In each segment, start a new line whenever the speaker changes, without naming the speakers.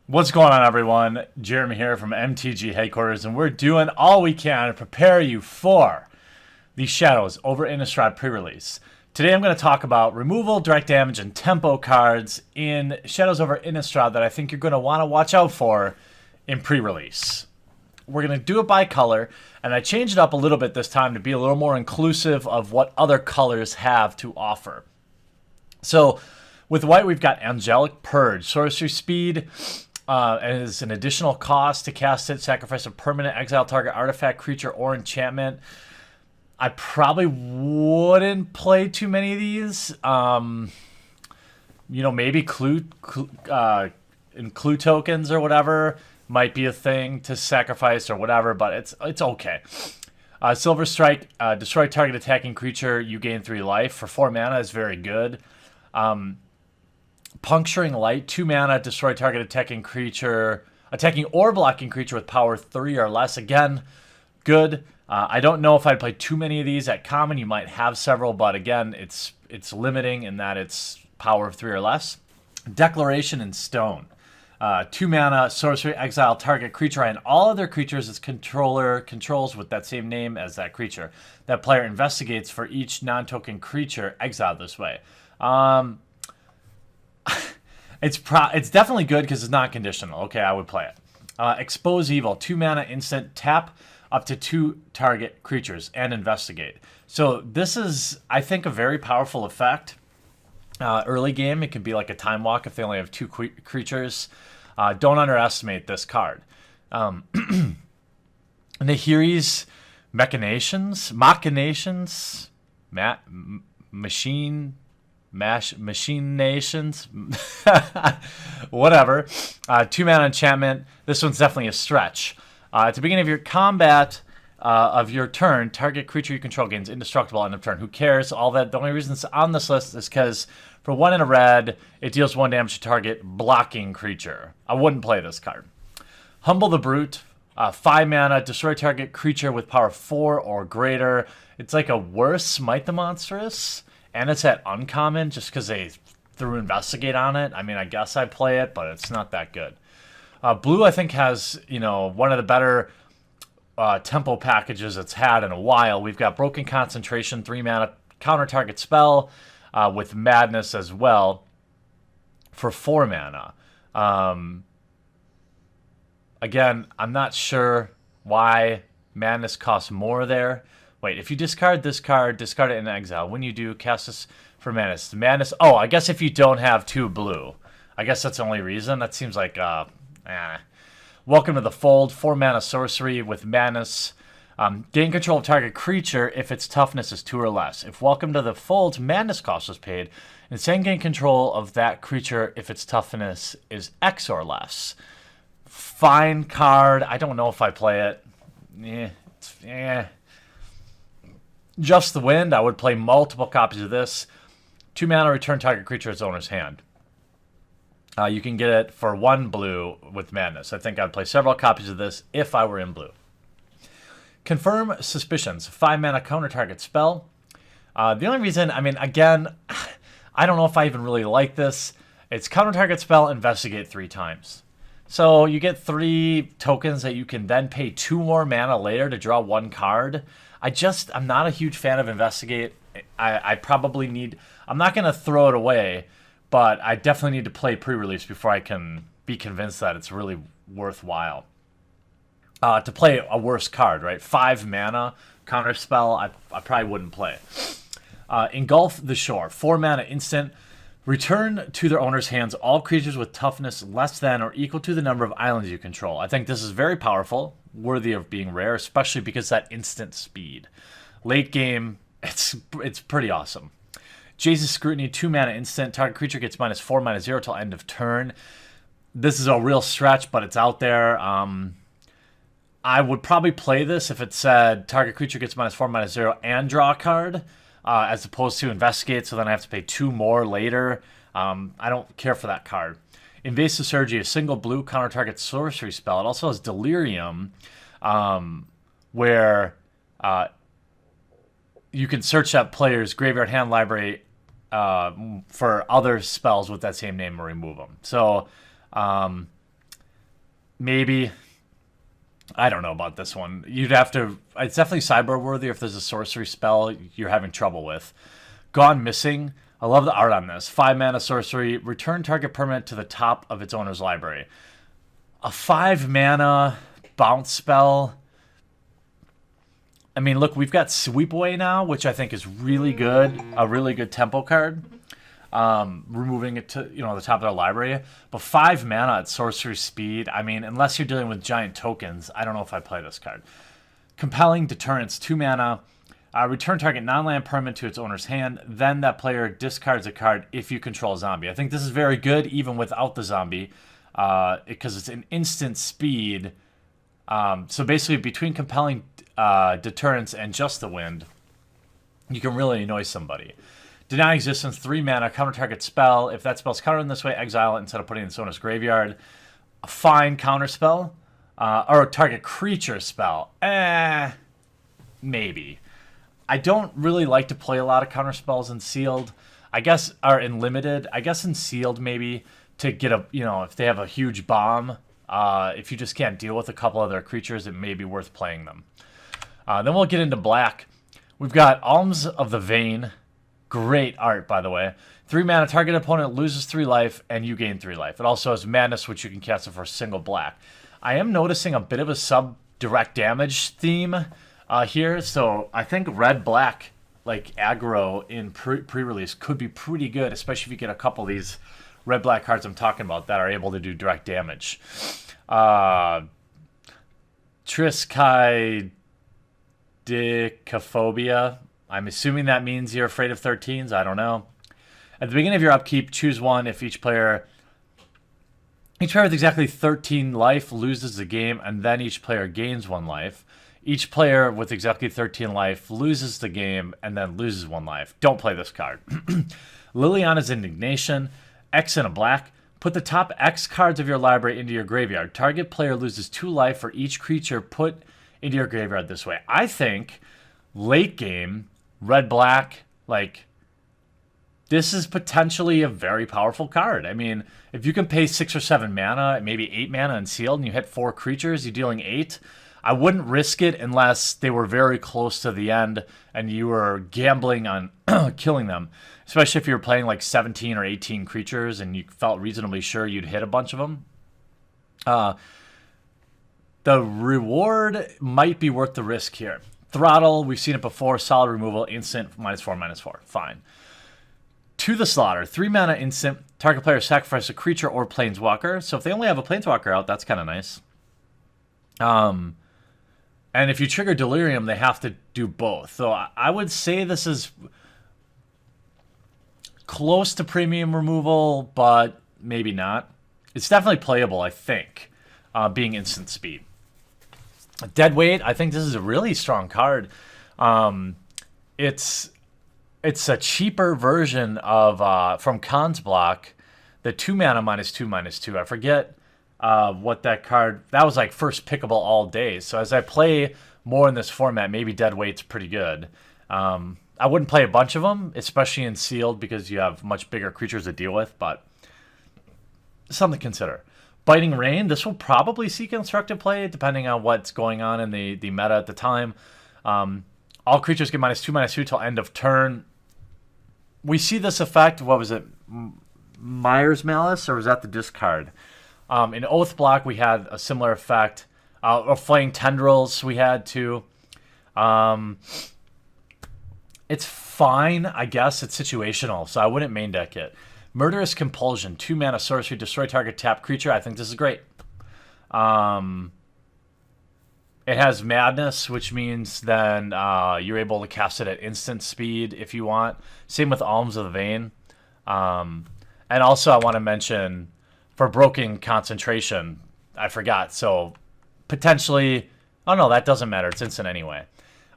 What's going on, everyone? Jeremy here from MTG Headquarters, and we're doing all we can to prepare you for the Shadows over Innistrad pre-release. Today I'm going to talk about removal, direct damage, and tempo cards in Shadows over Innistrad that I think you're going to want to watch out for in pre-release. We're going to do it by color, and I changed it up a little bit this time to be a little more inclusive of what other colors have to offer. So, with white, we've got Angelic Purge, sorcery speed. As an additional cost to cast it, sacrifice a permanent, exile target artifact, creature, or enchantment. I probably wouldn't play too many of these. Maybe clue tokens or whatever might be a thing to sacrifice or whatever, but it's okay. Silver Strike, destroy target attacking creature, you gain 3 life. For 4 mana is very good. Puncturing Light, 2 mana, destroy target attacking or blocking creature with power 3 or less. Again, good. I don't know if I'd play too many of these at common. You might have several, but again, it's limiting in that it's power of 3 or less. Declaration in Stone. 2 mana, sorcery, exile target creature and all other creatures its controller controls with that same name as that creature. That player investigates for each non-token creature exiled this way. It's definitely good because it's not conditional. Okay, I would play it. Expose Evil, 2 mana instant, tap up to 2 target creatures and investigate. So this is, I think, a very powerful effect. Early game, it can be like a time walk if they only have 2 creatures. Don't underestimate this card. Nahiri's Machinations, whatever. 2 mana enchantment. This one's definitely a stretch. At the beginning of your combat of your turn, target creature you control gains indestructible end of turn. Who cares? All that. The only reason it's on this list is because for 1 and a red, it deals 1 damage to target blocking creature. I wouldn't play this card. Humble the Brute. 5 mana, destroy target creature with power 4 or greater. It's like a worse Smite the Monstrous. And it's at uncommon just because they threw Investigate on it. I mean, I guess I'd play it, but it's not that good. Blue, I think, has, one of the better tempo packages it's had in a while. We've got Broken Concentration, 3 mana, counter target spell with Madness as well for 4 mana. Again, I'm not sure why Madness costs more there. Wait, if you discard this card, discard it in exile. When you do, cast this for Madness. Madness. Oh, I guess if you don't have 2 blue. I guess that's the only reason. That seems like, Welcome to the Fold. 4 mana sorcery with Madness. Gain control of target creature if its toughness is 2 or less. If Welcome to the Fold's Madness cost is paid, instead gain control of that creature if its toughness is X or less. Fine card. I don't know if I play it. Just the Wind, I would play multiple copies of this. 2 mana, return target creature its owner's hand. You can get it for 1 blue with Madness. I think I'd play several copies of this if I were in blue. Confirm Suspicions, 5 mana counter target spell. The only reason, again, I don't know if I even really like this. It's counter target spell, investigate 3 times. So you get 3 tokens that you can then pay 2 more mana later to draw 1 card. I'm not a huge fan of Investigate. I probably need... I'm not going to throw it away, but I definitely need to play pre-release before I can be convinced that it's really worthwhile. To play a worse card, right? 5 mana, counter spell, I probably wouldn't play. Engulf the Shore, 4 mana instant. Return to their owner's hands all creatures with toughness less than or equal to the number of islands you control. I think this is very powerful, worthy of being rare, especially because that instant speed. Late game, it's pretty awesome. Jace's Scrutiny, 2 mana instant. Target creature gets -4, -0 till end of turn. This is a real stretch, but it's out there. I would probably play this if it said target creature gets -4, -0 and draw a card. As opposed to Investigate, so then I have to pay 2 more later. I don't care for that card. Invasive Surgery, a single blue counter target sorcery spell. It also has Delirium, where you can search that player's graveyard, hand, library for other spells with that same name and remove them. So maybe. I don't know about this one. You'd have to. It's definitely sideboard worthy if there's a sorcery spell you're having trouble with. Gone Missing. I love the art on this. 5 mana sorcery. Return target permanent to the top of its owner's library. A 5 mana bounce spell. I mean, look, we've got Sweep Away now, which I think is really good. A really good tempo card. Removing it to, the top of their library. But 5 mana at sorcery speed, I mean, unless you're dealing with giant tokens, I don't know if I play this card. Compelling Deterrence, 2 mana. Return target non-land permanent to its owner's hand. Then that player discards a card if you control a zombie. I think this is very good even without the zombie because it's an instant speed. So basically between Compelling Deterrence and Just the Wind, you can really annoy somebody. Deny Existence, 3 mana, counter target spell. If that spell's countered in this way, exile it instead of putting it in its owner's graveyard. A fine counter spell. Or a target creature spell. Maybe. I don't really like to play a lot of counter spells in sealed. I guess, or in limited. I guess in sealed maybe to get a, if they have a huge bomb. If you just can't deal with a couple of their creatures, it may be worth playing them. Then we'll get into black. We've got Alms of the Vein. Great art, by the way. 3 mana, target opponent loses 3 life, and you gain 3 life. It also has Madness, which you can cast it for a single black. I am noticing a bit of a sub-direct damage theme here, so I think red-black, like aggro in pre-release, could be pretty good, especially if you get a couple of these red-black cards I'm talking about that are able to do direct damage. Triskaidekaphobia. I'm assuming that means you're afraid of 13s. I don't know. At the beginning of your upkeep, choose one. If each player with exactly 13 life loses the game, and then each player gains 1 life. Each player with exactly 13 life loses the game, and then loses 1 life. Don't play this card. Liliana's Indignation. X in a black. Put the top X cards of your library into your graveyard. Target player loses 2 life for each creature put into your graveyard this way. I think late game, red-black, this is potentially a very powerful card. I mean, if you can pay 6 or 7 mana, maybe 8 mana in sealed, and you hit 4 creatures, you're dealing 8. I wouldn't risk it unless they were very close to the end and you were gambling on killing them. Especially if you were playing 17 or 18 creatures and you felt reasonably sure you'd hit a bunch of them. The reward might be worth the risk here. Throttle, we've seen it before. Solid removal, instant, -4/-4. Fine. To the Slaughter, 3 mana instant. Target player sacrifice a creature or planeswalker. So if they only have a planeswalker out, that's kind of nice. And if you trigger Delirium, they have to do both. So I would say this is close to premium removal, but maybe not. It's definitely playable, I think, being instant speed. Deadweight, I think this is a really strong card. It's a cheaper version of from Khan's Block, the 2 mana -2/-2. I forget what that card, that was first pickable all day. So as I play more in this format, maybe Deadweight's pretty good. I wouldn't play a bunch of them, especially in sealed because you have much bigger creatures to deal with, but something to consider. Biting Rain, this will probably see constructive play depending on what's going on in the meta at the time. All creatures get -2/-2 till end of turn. We see this effect, what was it, Myers Malice, or was that the discard? In Oath Block, we had a similar effect. Or Flaying Tendrils, we had too. It's fine, I guess. It's situational, so I wouldn't main deck it. Murderous Compulsion, 2 mana sorcery, destroy target tapped creature. I think this is great. It has Madness, which means then you're able to cast it at instant speed if you want. Same with Alms of the Vein. And also I want to mention for Broken Concentration, I forgot. So potentially, oh no, that doesn't matter. It's instant anyway.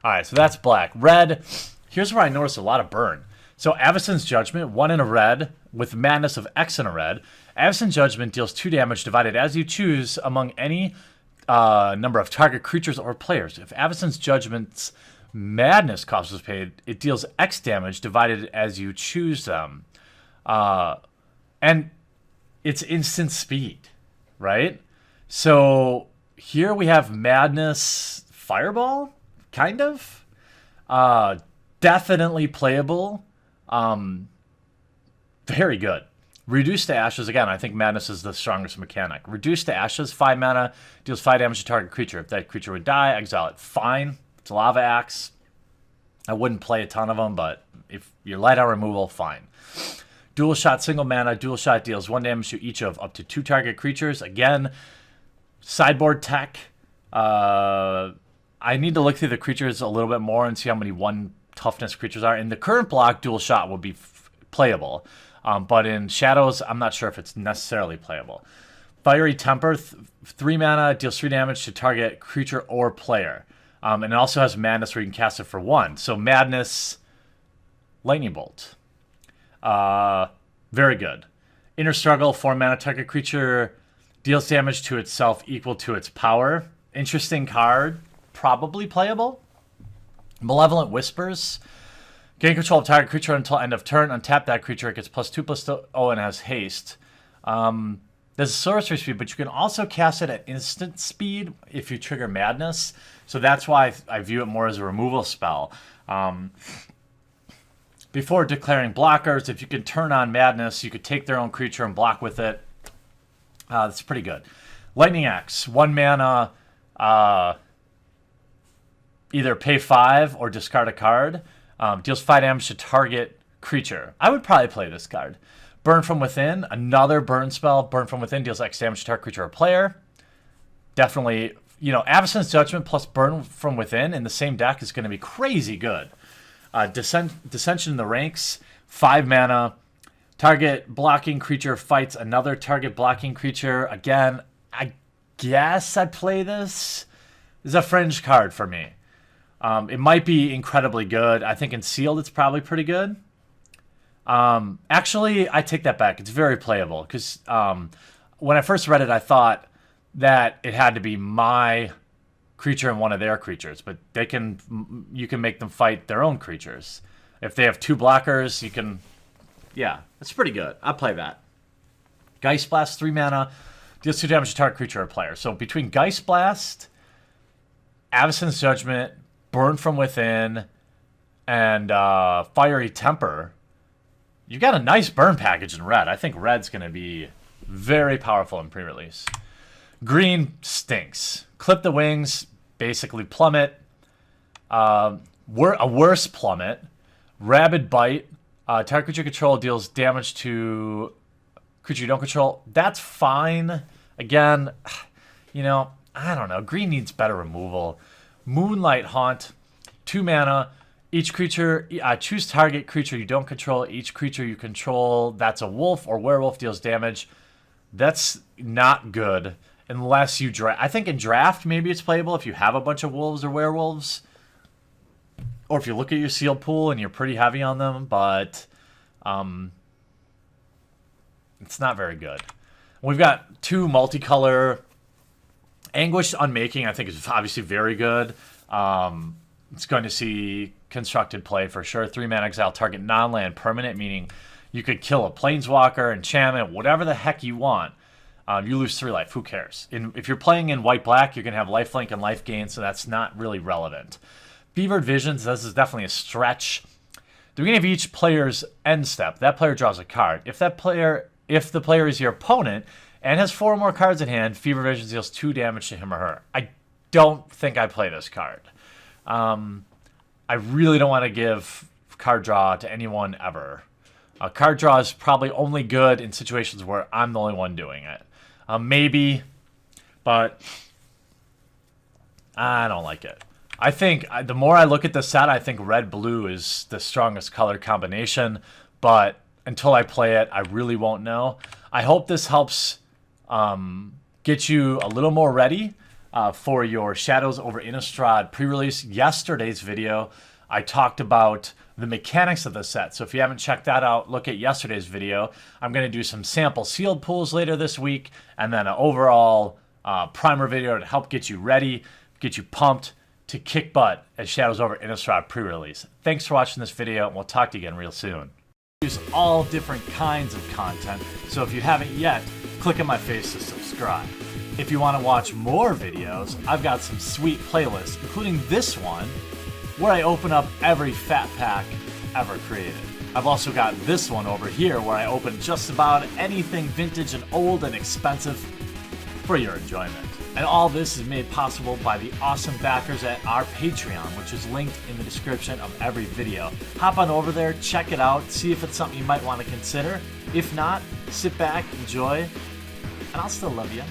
All right, so that's black. Red, here's where I noticed a lot of burn. So Avacyn's Judgment, 1 in a red, with Madness of X in a red. Avacyn's Judgment deals 2 damage divided as you choose among any number of target creatures or players. If Avacyn's Judgment's Madness cost is paid, it deals X damage divided as you choose them. And it's instant speed, right? So here we have Madness Fireball, kind of. Definitely playable. Very good. Reduce to Ashes, again, I think Madness is the strongest mechanic. Reduce to Ashes, 5 mana, deals 5 damage to target creature. If that creature would die, exile it. Fine. It's a Lava Axe. I wouldn't play a ton of them, but if you're light on removal, fine. Dual Shot, single mana. Dual Shot deals 1 damage to each of up to 2 target creatures. Again, sideboard tech. I need to look through the creatures a little bit more and see how many 1 toughness creatures are. In the current block, Dual Shot would be playable. But in Shadows, I'm not sure if it's necessarily playable. Fiery Temper, 3 mana, deals 3 damage to target creature or player. And it also has Madness where you can cast it for 1. So Madness, Lightning Bolt. Very good. Inner Struggle, 4 mana, target creature deals damage to itself equal to its power. Interesting card. Probably playable. Malevolent Whispers. Gain control of target creature until end of turn. Untap that creature. It gets +2/+2. Oh, and has haste. There's a sorcery speed, but you can also cast it at instant speed if you trigger Madness. So that's why I view it more as a removal spell. Before declaring blockers, if you can turn on Madness, you could take their own creature and block with it. That's pretty good. Lightning Axe, 1 mana, either pay 5 or discard a card. Deals 5 damage to target creature. I would probably play this card. Burn from Within, another burn spell. Burn from Within deals X damage to target creature or player. Definitely, you know, Avacyn's Judgment plus Burn from Within in the same deck is going to be crazy good. Dissension in the Ranks, 5 mana. Target blocking creature fights another target blocking creature. Again, I guess I'd play this. This is a fringe card for me. It might be incredibly good. I think in Sealed it's probably pretty good. Actually, I take that back. It's very playable because when I first read it, I thought that it had to be my creature and one of their creatures, but you can make them fight their own creatures. If they have 2 blockers, you can, yeah, it's pretty good. I'll play that. Geist Blast, 3 mana, deals 2 damage to target creature or player. So between Geist Blast, Avacyn's Judgment, Burn from Within, and Fiery Temper, you got a nice burn package in red. I think red's going to be very powerful in pre-release. Green stinks. Clip the Wings, basically plummet. A worse plummet. Rabid Bite. Target creature control deals damage to creature you don't control. That's fine. Again, you know, I don't know. Green needs better removal. Moonlight Haunt, 2 mana. Each creature, choose target creature you don't control. Each creature you control that's a wolf or werewolf deals damage. That's not good unless you draft. I think in draft maybe it's playable if you have a bunch of wolves or werewolves. Or if you look at your sealed pool and you're pretty heavy on them, but it's not very good. We've got 2 multicolor. Anguished Unmaking, I think, is obviously very good. It's going to see constructed play for sure. 3 mana exile target non-land permanent, meaning you could kill a planeswalker, enchantment, whatever the heck you want. You lose 3 life. Who cares? If you're playing in white-black, you're going to have lifelink and life gain, so that's not really relevant. Fevered Visions, this is definitely a stretch. The beginning of each player's end step, that player draws a card. If the player is your opponent and has 4 or more cards in hand, Fevered Visions deals 2 damage to him or her. I don't think I play this card. I really don't want to give card draw to anyone ever. Card draw is probably only good in situations where I'm the only one doing it. Maybe, but I don't like it. I think the more I look at the set, I think red-blue is the strongest color combination, but until I play it, I really won't know. I hope this helps get you a little more ready for your Shadows over Innistrad pre-release. Yesterday's video, I talked about the mechanics of the set. So if you haven't checked that out, look at yesterday's video. I'm going to do some sample sealed pools later this week, and then an overall primer video to help get you ready, get you pumped to kick butt at Shadows over Innistrad pre-release. Thanks for watching this video, and we'll talk to you again real soon. Use all different kinds of content, so if you haven't yet, click on my face to subscribe. If you want to watch more videos, I've got some sweet playlists, including this one, where I open up every fat pack ever created. I've also got this one over here where I open just about anything vintage and old and expensive for your enjoyment. And all this is made possible by the awesome backers at our Patreon, which is linked in the description of every video. Hop on over there, check it out, see if it's something you might want to consider. If not, sit back, enjoy, and I'll still love you.